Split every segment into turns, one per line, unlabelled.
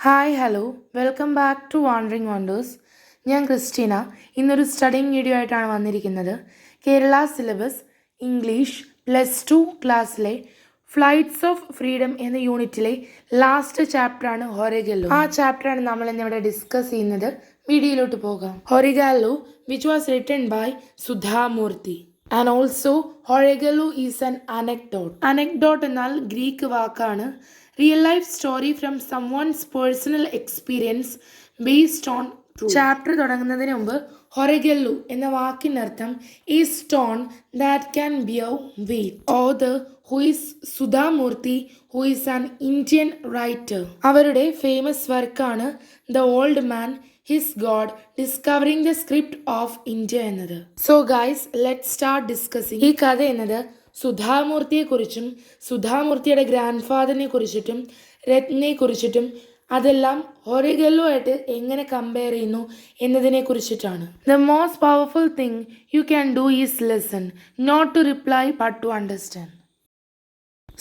Hi hello welcome back to wandering wonders. ഞാൻ Christina. ഇന്നൊരു studying video ആയിട്ടാണ് വന്നിരിക്കുന്നത്. കേരള സിലബസ് ഇംഗ്ലീഷ് +2 ക്ലാസ്സിലെ ഫ്ലൈറ്റ്സ് ഓഫ് ഫ്രീഡം എന്ന യൂണിറ്റിലെ ലാസ്റ്റ് ചാപ്റ്ററാണ് ഹൊറിഗല്ലോ. ആ ചാപ്റ്ററാണ് നമ്മൾ ഇന്നിവിടെ ഡിസ്കസ് ചെയ്യുന്നത്. വീഡിയോയിലോട്ട് പോകാം. ഹൊറിഗാല്ലോ which was written by Sudha Murty. And also ഹൊറിഗല്ലോ is an anecdote. Anecdote എന്നാൽ ഗ്രീക്ക് വാക്കാണ്. Real life story from someone's personal experience based on truth. Chapter തുടങ്ങുന്നതിന് മുമ്പ് ഹൊറിഗല്ലോ എന്ന വാക്കിനർത്ഥം ഈ stone that can bear weight. Author who is Sudha Murty, who is an Indian writer. അവരുടെ famous വർക്കാണ് the old man his God discovering the script of India എന്നത്. So guys let start discussing. ഈ കഥ എന്നത് സുധാമൂർത്തിയെക്കുറിച്ചും സുധാമൂർത്തിയുടെ ഗ്രാൻഡ് ഫാദറിനെ കുറിച്ചിട്ടും രത്നെ കുറിച്ചിട്ടും അതെല്ലാം ഹൊറിഗല്ലോ ആയിട്ട് എങ്ങനെ കമ്പയർ ചെയ്യുന്നു എന്നതിനെ കുറിച്ചിട്ടാണ്. The most powerful thing you can do is listen, not to reply but to understand.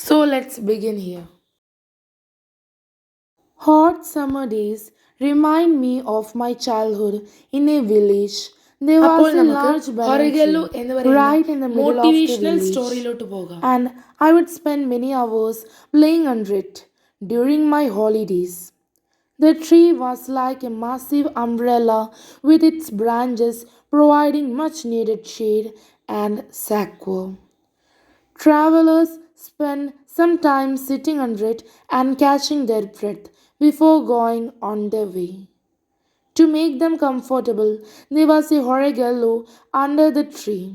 So let's begin here. Hot summer days remind me of my childhood in a village. There was a large banyan tree right in the middle of the village, and I would spend many hours playing under it during my holidays. The tree was like a massive umbrella with its branches providing much needed shade and succor. Travelers spend some time sitting under it and catching their breath before going on their way. To make them comfortable, there was a horigallo under the tree.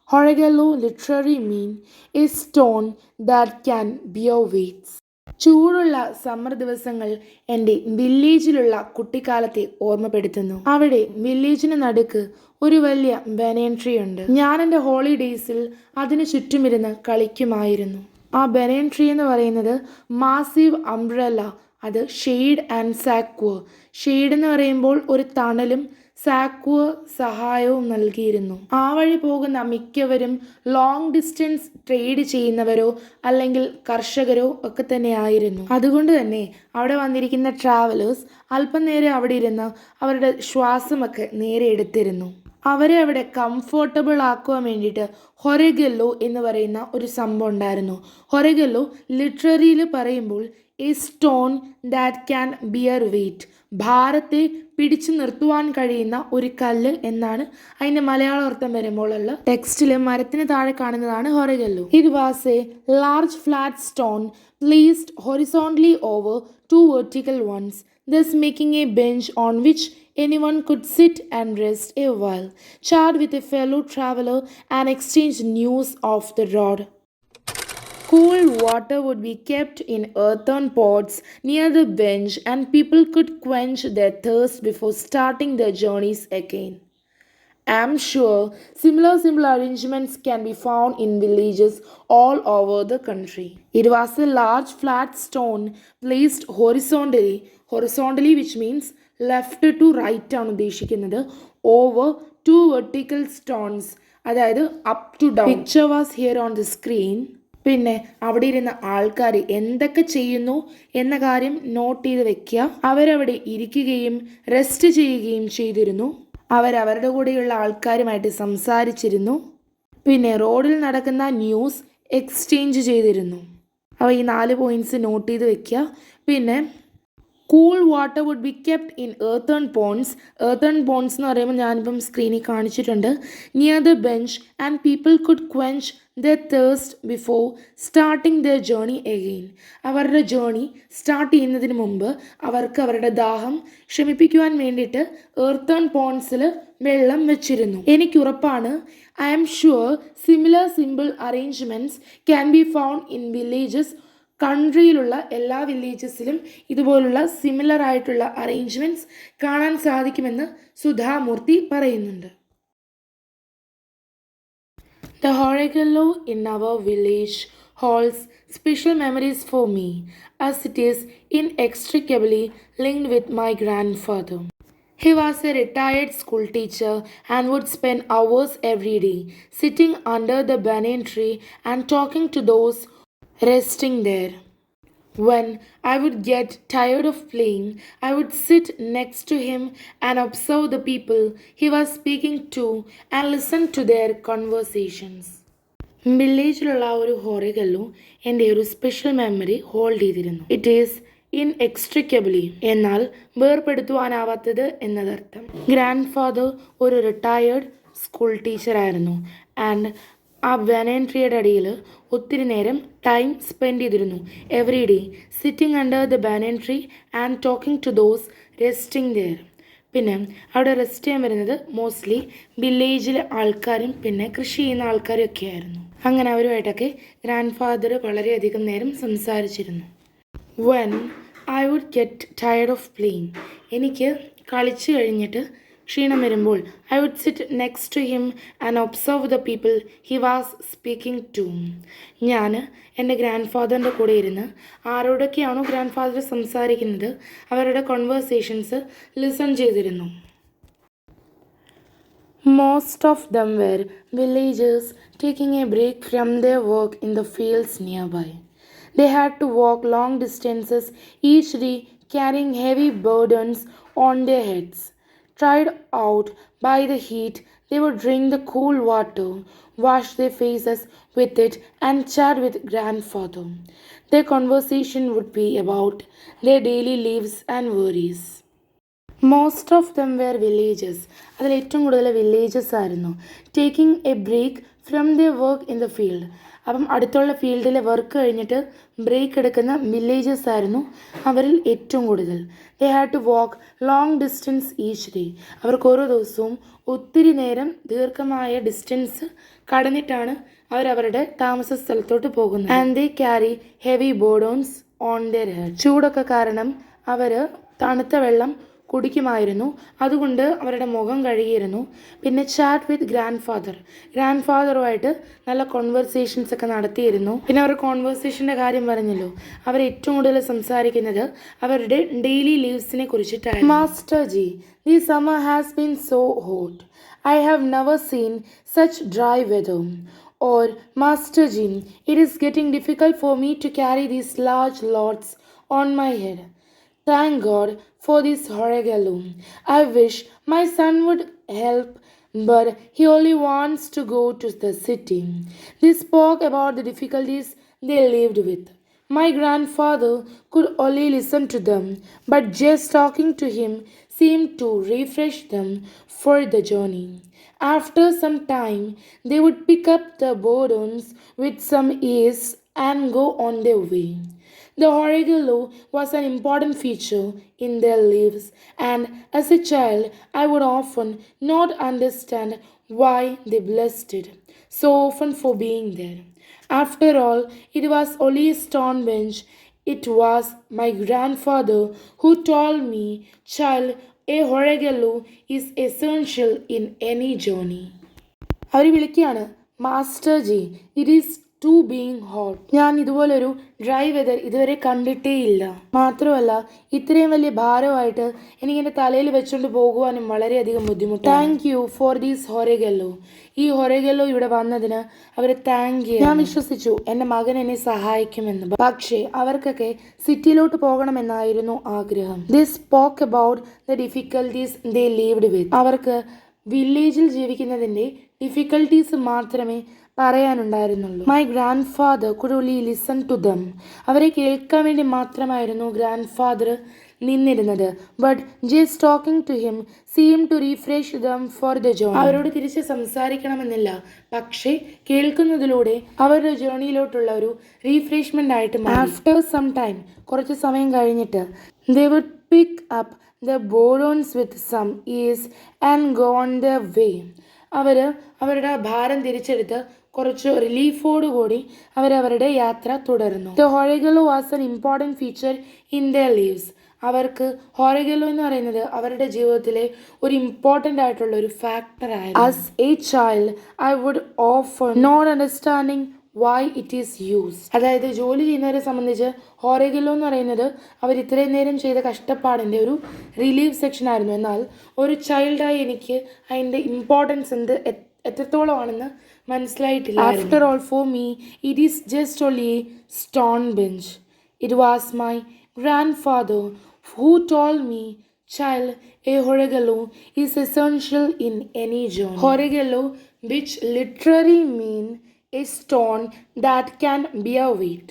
Horigallo literally means a stone that can bear weights. ചൂടുള്ള summer ദിവസങ്ങൾ എൻ്റെ വില്ലേജിലുള്ള കുട്ടിക്കാലത്തെ ഓർമ്മപ്പെടുത്തുന്നു. അവിടെ വില്ലേജിന് നടുക്ക് ഒരു വലിയ ബനിയൻ tree ഉണ്ട്. ഞാൻ എൻ്റെ ഹോളിഡേയ്സിൽ അതിന് ചുറ്റുമിരുന്ന് കളിക്കുമായിരുന്നു. ആ ബനിയൻ ട്രീ എന്ന് പറയുന്നത് മാസീവ് അംബ്രല്ല, അത് ഷെയ്ഡ് ആൻഡ് സാക്വർ. ഷെയ്ഡ് എന്ന് പറയുമ്പോൾ ഒരു തണലും സാക്വർ സഹായവും നൽകിയിരുന്നു. ആ വഴി പോകുന്ന മിക്കവരും ലോങ് ഡിസ്റ്റൻസ് ട്രേഡ് ചെയ്യുന്നവരോ അല്ലെങ്കിൽ കർഷകരോ ഒക്കെ തന്നെ ആയിരുന്നു. അതുകൊണ്ട് തന്നെ അവിടെ വന്നിരിക്കുന്ന ട്രാവലേഴ്സ് അല്പം നേരം അവിടെ ഇരുന്ന് അവരുടെ ശ്വാസമൊക്കെ നേരെ എടുത്തിരുന്നു. അവരെ അവിടെ കംഫോർട്ടബിൾ ആക്കുവാൻ വേണ്ടിയിട്ട് ഹൊറിഗല്ലോ എന്ന് പറയുന്ന ഒരു സംഭവം ഉണ്ടായിരുന്നു. ഹൊറിഗല്ലോ ലിറ്റററിയിൽ പറയുമ്പോൾ a stone that can bear weight, ഭാരത്തെ പിടിച്ചു നിർത്തുവാൻ കഴിയുന്ന ഒരു കല്ല് എന്നാണ് അതിൻ്റെ മലയാള അർത്ഥം വരുമ്പോഴുള്ള ടെക്സ്റ്റിൽ മരത്തിന് താഴെ കാണുന്നതാണ് Horegallu. It was a large flat stone placed horizontally over two vertical ones, thus making a bench on which anyone could sit and rest a while, chat with a fellow traveler, and exchange news of the road. Cool water would be kept in earthen pots near the bench, and people could quench their thirst before starting their journeys again. I am sure similar arrangements can be found in villages all over the country. It was a large flat stone placed horizontally which means left to right ആണ് ഉദ്ദേശിക്കുന്നത്. Over two vertical stones, അതായത് up to down. Picture was here on the screen. പിന്നെ അവിടെ ഇരുന്ന ആൾക്കാർ എന്തൊക്കെ ചെയ്യുന്നു എന്ന കാര്യം നോട്ട് ചെയ്ത് വെക്കുക. അവരവിടെ ഇരിക്കുകയും റെസ്റ്റ് ചെയ്യുകയും ചെയ്തിരുന്നു. അവരവരുടെ കൂടെയുള്ള ആൾക്കാരുമായിട്ട് സംസാരിച്ചിരുന്നു. പിന്നെ റോഡിൽ നടക്കുന്ന ന്യൂസ് എക്സ്ചേഞ്ച് ചെയ്തിരുന്നു. അപ്പോൾ ഈ 4 പോയിൻറ്റ്സ് നോട്ട് ചെയ്ത് വെക്കുക. പിന്നെ cool water would be kept in earthen ponds. earthen ponds എന്ന് പറയുമ്പോൾ ഞാനിപ്പം സ്ക്രീനിൽ കാണിച്ചിട്ടുണ്ട്. Near the bench and people could quench their thirst before starting their journey again. അവരുടെ ജേണി സ്റ്റാർട്ട് ചെയ്യുന്നതിന് മുമ്പ് അവർക്ക് അവരുടെ ദാഹം ശമിപ്പിക്കുവാൻ വേണ്ടിയിട്ട് earthen pondsൽ വെള്ളം വെച്ചിരുന്നു. എനിക്കുറപ്പാണ്, I am sure simple arrangements can be found in villages. കൺട്രിയിലുള്ള എല്ലാ വില്ലേജസിലും ഇതുപോലുള്ള സിമിലർ ആയിട്ടുള്ള അറേഞ്ച്മെൻറ്റ്സ് കാണാൻ സാധിക്കുമെന്ന് സുധാമൂർത്തി പറയുന്നുണ്ട്. The horigallo in our village holds special memories for me, as it is inextricably linked with my grandfather. He was a retired school teacher and would spend hours every day sitting under the banyan tree and talking to those resting there. When I would get tired of playing, I would sit next to him and observe the people he was speaking to and listen to their conversations. വില്ലേജിലുള്ള ആ ഒരു ഹൊറഗല്ലു എൻ്റെ ഒരു special memory hold ചെയ്തിരുന്നു. It is inextricably എന്നാൽ വേർപെടുത്തുവാനാവാത്തത് എന്നതർത്ഥം. Grandfather ഒരു റിട്ടയേർഡ് സ്കൂൾ ടീച്ചറായിരുന്നു. ആൻഡ് ആ ബനാന ട്രീയുടെ അടിയിൽ ഒത്തിരി നേരം ടൈം സ്പെൻഡ് ചെയ്തിരുന്നു. Every day sitting under the banana tree and talking to those resting there. പിന്നെ അവിടെ റെസ്റ്റ് ചെയ്യാൻ വരുന്നത് മോസ്റ്റ്ലി വില്ലേജിലെ ആൾക്കാരും പിന്നെ കൃഷി ചെയ്യുന്ന ആൾക്കാരും ഒക്കെ ആയിരുന്നു. അങ്ങനെ അവരുമായിട്ടൊക്കെ ഗ്രാൻഡ് ഫാദർ വളരെയധികം നേരം സംസാരിച്ചിരുന്നു. When I would get tired of playing, എനിക്ക് കളിച്ചു കഴിഞ്ഞിട്ട് ക്ഷീണം വരുമ്പോൾ I would sit next to him and observe the people he was speaking to. ഞാൻ എൻ്റെ ഗ്രാൻഡ് ഫാദറിൻ്റെ കൂടെ ഇരുന്ന് ആരോടൊക്കെയാണോ ഗ്രാൻഡ് ഫാദർ സംസാരിക്കുന്നത് അവരുടെ കോൺവേഴ്സേഷൻസ് ലിസൺ ചെയ്തിരുന്നു. Most of them were villagers taking a break from their work in the fields nearby. They had to walk long distances each day, carrying heavy burdens on their heads. Tired out by the heat, they would drink the cool water, wash their faces with it, and chat with grandfather. Their conversation would be about their daily lives and worries. Most of them were villages, അതിൽ ഏറ്റവും കൂടുതൽ villages ആയിരുന്നു. Taking a break from the work in the field, അപ്പം അടുത്തുള്ള ഫീൽഡിലെ work കഴിഞ്ഞിട്ട് break എടുക്കുന്ന villages ആയിരുന്നു അവരിൽ ഏറ്റവും കൂടുതൽ. They had to walk long distance each day, അവർക്ക് ഓരോ ദിവസവും ഒത്തിരി നേരം ദീർഘമായ ഡിസ്റ്റൻസ് കടന്നിട്ടാണ് അവരവരുടെ താമസ സ്ഥലത്തോട്ട് പോകുന്നത്. And they carry heavy burdens on their head, ചൂടൊക്കെ കാരണം അവർ തണുത്ത വെള്ളം കുടിക്കുമായിരുന്നു, അതുകൊണ്ട് അവരുടെ മുഖം കഴുകിയിരുന്നു. പിന്നെ ചാറ്റ് വിത്ത് ഗ്രാൻഡ് ഫാദറുമായിട്ട് നല്ല കോൺവെർസേഷൻസ് ഒക്കെ നടത്തിയിരുന്നു. പിന്നെ അവർ കോൺവെർസേഷൻ്റെ കാര്യം പറഞ്ഞല്ലോ, അവർ ഏറ്റവും കൂടുതൽ സംസാരിക്കുന്നത് അവരുടെ ഡെയിലി ലീവ്സിനെ കുറിച്ചിട്ടായിരുന്നു. Master ji, the summer has been so hot. I have never seen such dry weather. Or, Master Ji, it is getting difficult for me to carry these large loads on my head. Thank God for this Horegalu. I wish my son would help, but he only wants to go to the city. They spoke about the difficulties they lived with. My grandfather could only listen to them, but just talking to him seemed to refresh them for the journey. After some time, they would pick up the burdens with some ease and go on their way. The Horegalu was an important feature in their lives, and as a child, I would often not understand why they blessed it so often for being there. After all, it was only a stone bench. It was my grandfather who told me, child, a Horegalu is essential in any journey. അവർ വിളിക്കുകയാണ്, master ji, it is too being hot. ഞാൻ ഇതുപോലൊരു dry weather ഇതുവരെ കണ്ടിട്ടേ ഇല്ല. മാത്രമല്ല ഇത്രയും വലിയ ഭാരമായിട്ട് എനിക്ക് എൻ്റെ തലയിൽ വെച്ചുകൊണ്ട് പോകുവാനും വളരെയധികം ബുദ്ധിമുട്ട്. Thank you for these Horegallu. ഈ ഹൊറഗല്ലോ ഇവിടെ വന്നതിന് അവരെ താങ്ക് യു. ഞാൻ വിശ്വസിച്ചു എൻ്റെ മകൻ എന്നെ സഹായിക്കുമെന്ന്. പക്ഷേ അവർക്കൊക്കെ സിറ്റിയിലോട്ട് പോകണമെന്നായിരുന്നു ആഗ്രഹം. They spoke about the difficulties they lived with. അവർക്ക് വില്ലേജിൽ ജീവിക്കുന്നതിൻ്റെ ഡിഫിക്കൽട്ടീസ് മാത്രമേ പറയാനുണ്ടായിരുന്നുള്ളൂ. My grandfather could only listen to them. അവരെ കേൾക്കാൻ വേണ്ടി മാത്രമായിരുന്നു ഗ്രാൻഡ് ഫാദർ നിന്നിരുന്നത്. But just talking to him seem to refresh them for the journey. അവരോട് തിരിച്ച് സംസാരിക്കണമെന്നില്ല, പക്ഷേ കേൾക്കുന്നതിലൂടെ അവരുടെ ജേർണിയിലോട്ടുള്ള ഒരു റീഫ്രഷ്മെൻ്റ് ആയിട്ട് മാറി. ആഫ്റ്റർ സം ടൈം, കുറച്ച് സമയം കഴിഞ്ഞിട്ട്, they would pick up the burdens with some ease and go on the way. അവർ അവരുടെ ഭാരം തിരിച്ചെടുത്ത് കുറച്ച് റിലീഫോടുകൂടി അവരവരുടെ യാത്ര തുടർന്നു. The horagallo was an important feature in their lives. അവർക്ക് ഹൊറഗല്ലോ എന്ന് പറയുന്നത് അവരുടെ ജീവിതത്തിലെ ഒരു ഇമ്പോർട്ടൻ്റ് ആയിട്ടുള്ള ഒരു ഫാക്ടറായിരുന്നു. As a child I would ഓഫർ not understanding why it is use. അതായത് ജോലി ചെയ്യുന്നവരെ സംബന്ധിച്ച് ഹൊറഗല്ലോ എന്ന് പറയുന്നത് അവർ ഇത്രയും നേരം ചെയ്ത കഷ്ടപ്പാടിൻ്റെ ഒരു റിലീഫ് സെക്ഷൻ ആയിരുന്നു. എന്നാൽ ഒരു ചൈൽഡായി എനിക്ക് അതിൻ്റെ ഇമ്പോർട്ടൻസ് എത്രത്തോളമാണെന്ന് മനസ്സിലായിട്ടില്ല. After all for me it is just only A stone bench. It was my grandfather who told me, child, a horegalo is essential in any journey. Horegalo, which literally mean a stone that can bear weight.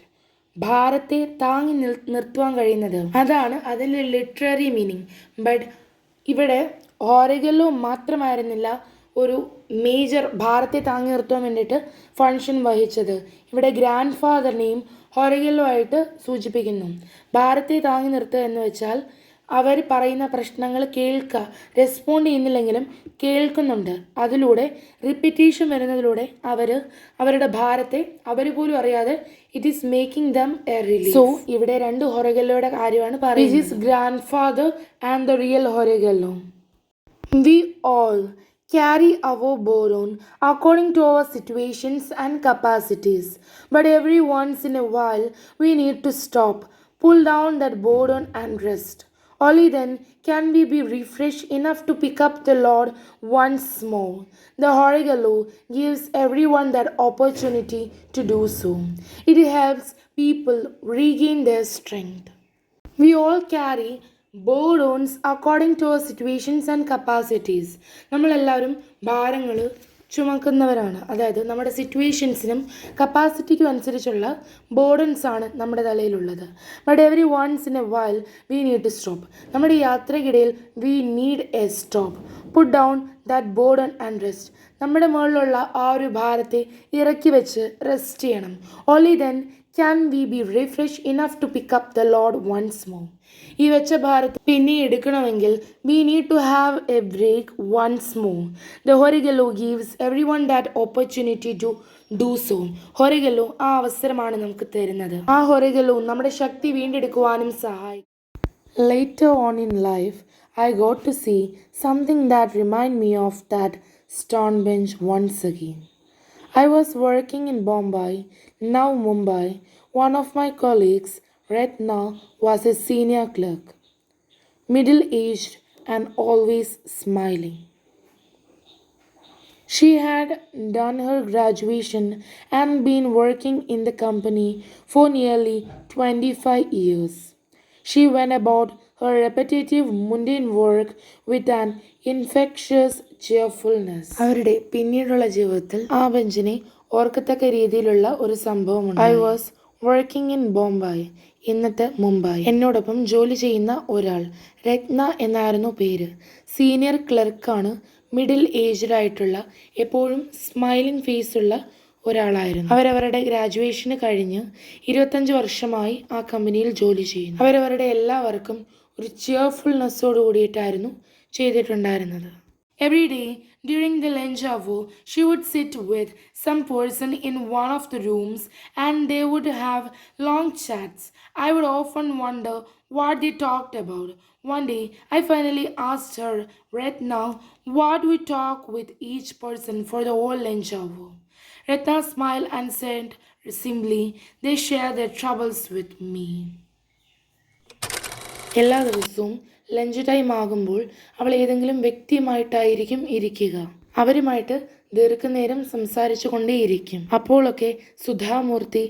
ഭാരത്തെ താങ്ങി നിർത്തുവാൻ കഴിയുന്നത്, അതാണ് അതിൻ്റെ literary meaning. But ഇവിടെ ഹോറിഗല്ലോ മാത്രമായിരുന്നില്ല ഒരു major ഭാരത്തെ താങ്ങി നിർത്താൻ വേണ്ടിയിട്ട് ഫങ്ഷൻ വഹിച്ചത്. ഇവിടെ ഗ്രാൻഡ് ഫാദറിനെയും ഹോറിഗല്ലോ ആയിട്ട് സൂചിപ്പിക്കുന്നു. ഭാരത്തെ താങ്ങി നിർത്തുക എന്ന് വെച്ചാൽ അവർ പറയുന്ന പ്രശ്നങ്ങൾ കേൾക്കുക, റെസ്പോണ്ട് ചെയ്യുന്നില്ലെങ്കിലും കേൾക്കുന്നുണ്ട്. അതിലൂടെ റിപ്പീറ്റേഷൻ വരുന്നതിലൂടെ അവരുടെ ഭാരത്തെ അവർ പോലും അറിയാതെ it is making them a relief. So ഇവിടെ രണ്ട് ഹൊറഗല്ലോയുടെ കാര്യമാണ് പറയുന്നത്. This is grandfather and the real horagallo. We all carry our burden according to our situations and capacities. But every once in a while, we need to stop, pull down that burden and rest. Only then can we be refreshed enough to pick up the Lord once more. The Horegalo gives everyone that opportunity to do so. It helps people regain their strength. We all carry burdens according to our situations and capacities. നമ്മളെല്ലാവരും ഭാരങ്ങൾ ചുമക്കുന്നവരാണ്. അതായത് നമ്മുടെ സിറ്റുവേഷൻസിനും കപ്പാസിറ്റിക്കും അനുസരിച്ചുള്ള burdens ആണ് നമ്മുടെ തലയിലുള്ളത്. But every once in a while we need to stop. നമ്മുടെ യാത്രയ്ക്കിടയിൽ we need a stop, put down that burden and rest. നമ്മുടെ മുകളിലുള്ള ആ ഒരു ഭാരത്തെ ഇറക്കി വെച്ച് റെസ്റ്റ് ചെയ്യണം. Only then can we be refreshed enough to pick up the Lord once more. ഈ വെച്ച ഭാരത് പിന്നെ എടുക്കണമെങ്കിൽ we need to have a break once more. The Horegalo gives everyone that opportunity to do so. ഹൊറിഗല്ലോ ആ അവസരമാണ് നമുക്ക് തരുന്നത്. ആ ഹൊറിഗല്ലോ നമ്മുടെ ശക്തി വീണ്ടെടുക്കുവാനും സഹായിക്കും. Later on in life, I got to see something that remind me of that stone bench once again. I was working in Bombay, now Mumbai. One of my colleagues, Retna, was a senior clerk, middle-aged and always smiling. She had done her graduation and been working in the company for nearly 25 years. She went about her repetitive mundane work with an infectious cheerfulness. അവരുടെ പിന്നീടുള്ള ജീവിതത്തിൽ ആ ബെഞ്ചിനെ ഓർക്കത്തക്ക രീതിയിലുള്ള ഒരു സംഭവമുണ്ട്. I was working in Bombay, ഇന്നത്തെ മുംബൈ. എന്നോടൊപ്പം ജോലി ചെയ്യുന്ന ഒരാൾ, രത്ന എന്നായിരുന്നു പേര്. സീനിയർ ക്ലർക്കാണ്, മിഡിൽ ഏജ്ഡ് ആയിട്ടുള്ള, എപ്പോഴും സ്മൈലിംഗ് ഫേസ് ഉള്ള ഒരാളായിരുന്നു. അവരവരുടെ ഗ്രാജുവേഷന് കഴിഞ്ഞ് 25 വർഷമായി ആ കമ്പനിയിൽ ജോലി ചെയ്യുന്നു. അവരവരുടെ എല്ലാവർക്കും ഒരു ചിയർഫുൾനെസ്സോട് കൂടിയിട്ടായിരുന്നു ചെയ്തിട്ടുണ്ടായിരുന്നത്. Every day during the lunch hour, she would sit with some person in one of the rooms and they would have long chats. I would often wonder what they talked about. One day, I finally asked her, Retna, what we talk with each person for the whole lunch hour? Retna smiled and said simply, they share their troubles with me. എല്ലാ ദിവസവും lunch time ആകുമ്പോൾ അവൾ ഏതെങ്കിലും വ്യക്തിയുമായിട്ടായിരിക്കും ഇരിക്കുക. അവരുമായിട്ട് ദീർഘനേരം സംസാരിച്ചു കൊണ്ടേയിരിക്കും. അപ്പോഴൊക്കെ Sudha Murty,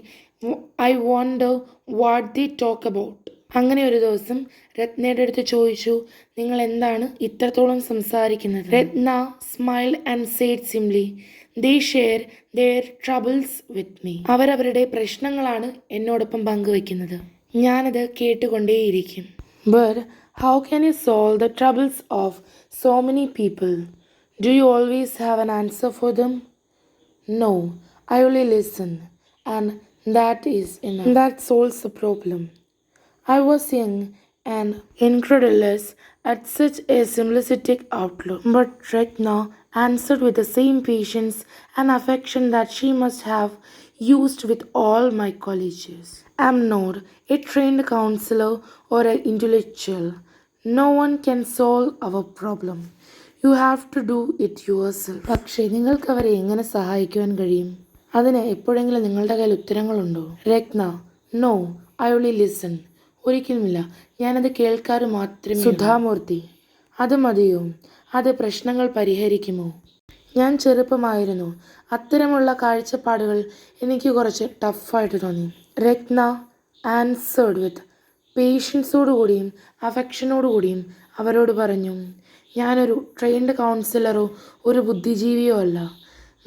I wonder what the talk about. അങ്ങനെ ഒരു ദിവസം രത്നയുടെ അടുത്ത് ചോദിച്ചു, നിങ്ങൾ എന്താണ് ഇത്രത്തോളം സംസാരിക്കുന്നത്? Ratna smiled and said simply, they share their troubles with me. അവരവരുടെ പ്രശ്നങ്ങളാണ് എന്നോടൊപ്പം പങ്കുവയ്ക്കുന്നത്. ഞാനത് കേട്ടുകൊണ്ടേയിരിക്കും. But how can you solve the troubles of so many people? Do you always have an answer for them? No, I only listen, and that is enough. That solves the problem. I was young and incredulous at such a simplistic outlook, but Retna answered with the same patience and affection that she must have used with all my colleagues. I am not a trained counselor or an intellectual. No one can solve our problem. You have to do it yourself. പക്ഷേ നിങ്ങൾക്ക് അവരെ എങ്ങനെ സഹായിക്കുവാൻ കഴിയും? അതിന് എപ്പോഴെങ്കിലും നിങ്ങളുടെ കയ്യിൽ ഉത്തരങ്ങളുണ്ടോ? രത്ന, നോ, ഐ only ലിസൺ. ഒരിക്കലുമില്ല, ഞാനത് കേൾക്കാറ് മാത്രമേ. സുധാമൂർത്തി, അത് മതിയോ? അത് പ്രശ്നങ്ങൾ പരിഹരിക്കുമോ? ഞാൻ ചെറുപ്പമായിരുന്നു, അത്തരമുള്ള കാഴ്ചപ്പാടുകൾ എനിക്ക് കുറച്ച് ടഫായിട്ട് തോന്നി. രത്ന, ആൻസേർഡ് വിത്ത് പേഷ്യൻസോടുകൂടിയും അഫെക്ഷനോടുകൂടിയും അവരോട് പറഞ്ഞു, ഞാനൊരു ട്രെയിൻഡ് കൗൺസിലറോ ഒരു ബുദ്ധിജീവിയോ അല്ല,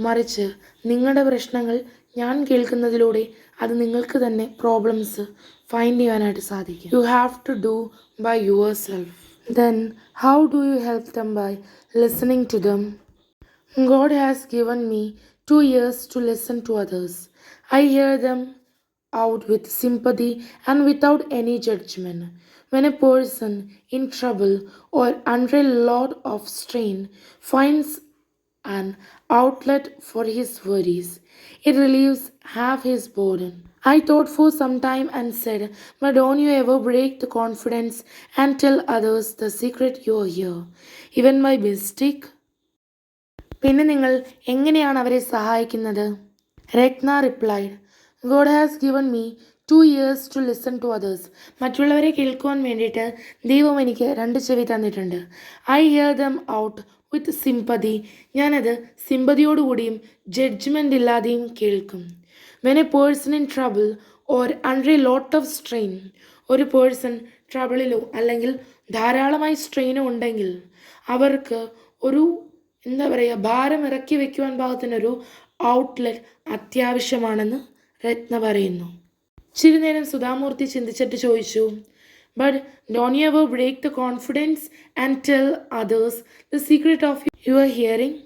മറിച്ച് നിങ്ങളുടെ പ്രശ്നങ്ങൾ ഞാൻ കേൾക്കുന്നതിലൂടെ അത് നിങ്ങൾക്ക് തന്നെ പ്രോബ്ലംസ് ഫൈൻഡ് ചെയ്യാനായിട്ട് സാധിക്കും. You have to do by yourself. Then how do you help them? By listening to them. God has given me 2 years to listen to others. I hear them out with sympathy and without any judgment. When a person in trouble or under a lot of strain finds an outlet for his worries, it relieves half his burden. I thought for some time and said, but don't you ever break the confidence and tell others the secret you hear, even by mistake? പിന്നെ നിങ്ങൾ എങ്ങനെയാണ് അവരെ സഹായിക്കുന്നത്? Ratna replied, God has given me 2 years to listen to others. മറ്റുള്ളവരെ കേൾക്കുവാൻ വേണ്ടിയിട്ട് ദൈവം എനിക്ക് 2 ചെവി തന്നിട്ടുണ്ട്. I hear them out with sympathy. ഞാനത് സിമ്പതിയോടുകൂടിയും ജഡ്ജ്മെൻ്റ് ഇല്ലാതെയും കേൾക്കും. When a person in trouble or under a lot of strain. ഒരു പേഴ്സൺ ട്രബിളിലോ അല്ലെങ്കിൽ ധാരാളമായി സ്ട്രെയിനോ ഉണ്ടെങ്കിൽ അവർക്ക് ഒരു ഭാരം ഇറക്കി വയ്ക്കുവാൻ പാകത്തിനൊരു ഔട്ട്ലെറ്റ് അത്യാവശ്യമാണെന്ന് രത്ന പറയുന്നു. ഇച്ചിരി നേരം സുധാമൂർത്തി ചിന്തിച്ചിട്ട് ചോദിച്ചു, but don't you ever break the confidence and tell others the secret of your hearing?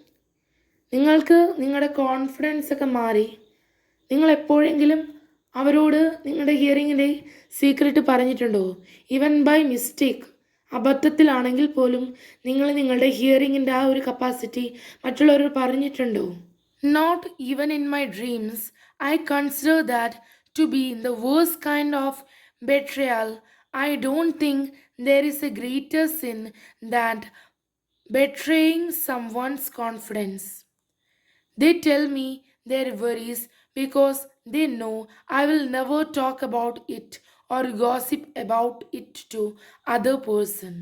നിങ്ങൾക്ക് നിങ്ങളുടെ കോൺഫിഡൻസ് ഒക്കെ മാറി നിങ്ങൾ എപ്പോഴെങ്കിലും അവരോട് നിങ്ങളുടെ ഹിയറിങ്ങിൻ്റെ സീക്രട്ട് പറഞ്ഞിട്ടുണ്ടോ? ഈവൻ ബൈ മിസ്റ്റേക്ക്, അബദ്ധത്തിലാണെങ്കിൽ പോലും നിങ്ങൾ നിങ്ങളുടെ ഹിയറിങ്ങിൻ്റെ ആ ഒരു കപ്പാസിറ്റി മറ്റുള്ളവരോട് പറഞ്ഞിട്ടുണ്ടോ? Not even in my dreams I consider that to be the worst kind of betrayal. I don't think there is a greater sin that betraying someone's confidence. They tell me their worries because they know I will never talk about it or gossip about it to other person.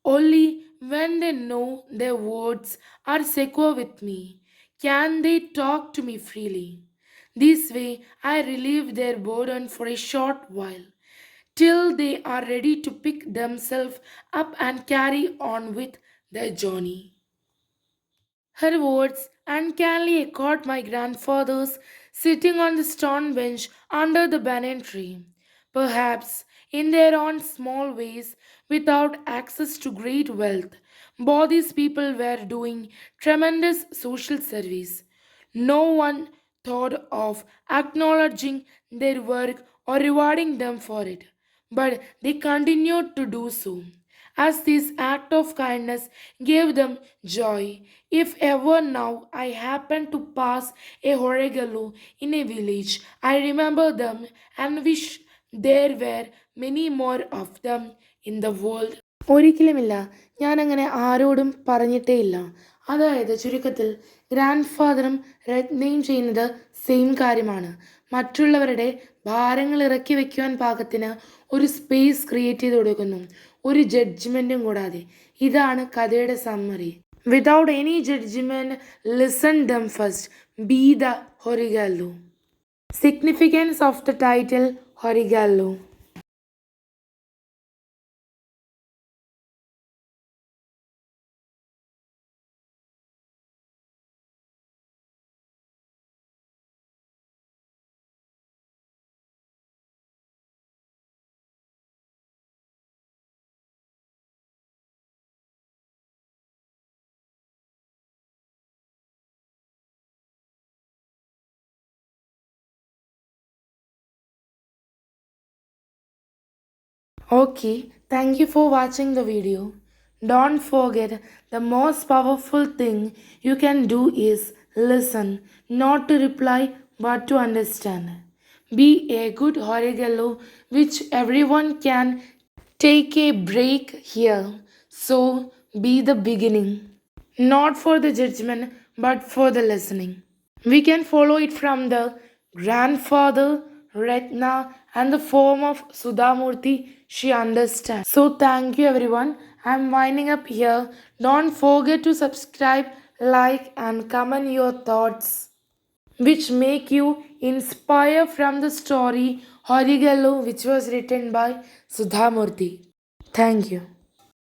Only when they know their words are secure with me can they talk to me freely. This way I relieve their burden for a short while till they are ready to pick themselves up and carry on with their journey. Her words uncannily echoed my grandfather's sitting on the stone bench under the banyan tree. Perhaps in their own small ways, without access to great wealth, both these people were doing tremendous social service. No one thought of acknowledging their work or rewarding them for it, but they continued to do so, as this act of kindness gave them joy. If ever now I happen to pass a Horegalu in a village, I remember them and wish there were many more of them in the world. ഒരിക്കലുമില്ല, ഞാനങ്ങനെ ആരോടും പറഞ്ഞിട്ടേയില്ല. അതായത് ചുരുക്കത്തിൽ grand ഫാദറും രത്നയും ചെയ്യുന്നത് same കാര്യമാണ്. മറ്റുള്ളവരുടെ ഭാരങ്ങൾ ഇറക്കി വയ്ക്കുവാൻ പാകത്തിന് ഒരു സ്പേസ് ക്രിയേറ്റ് ചെയ്ത് കൊടുക്കുന്നു, ഒരു ജഡ്ജ്മെൻറ്റും കൂടാതെ. ഇതാണ് കഥയുടെ summary. Without any judgement, listen them first, be the horagallo. Significance of the title horagallo. Okay, thank you for watching the video. Don't forget, the most powerful thing you can do is listen, not to reply but to understand. Be a good Horigallo, which everyone can take a break here. So be the beginning, not for the judgment but for the listening. We can follow it from the grandfather, Ratna, and the form of Sudhamurti. She understands. So, thank you everyone. I'm winding up here. Don't forget to subscribe, like, and comment your thoughts. which make you inspire from the story Horigallu, which was written by Sudhamurthy. Thank you.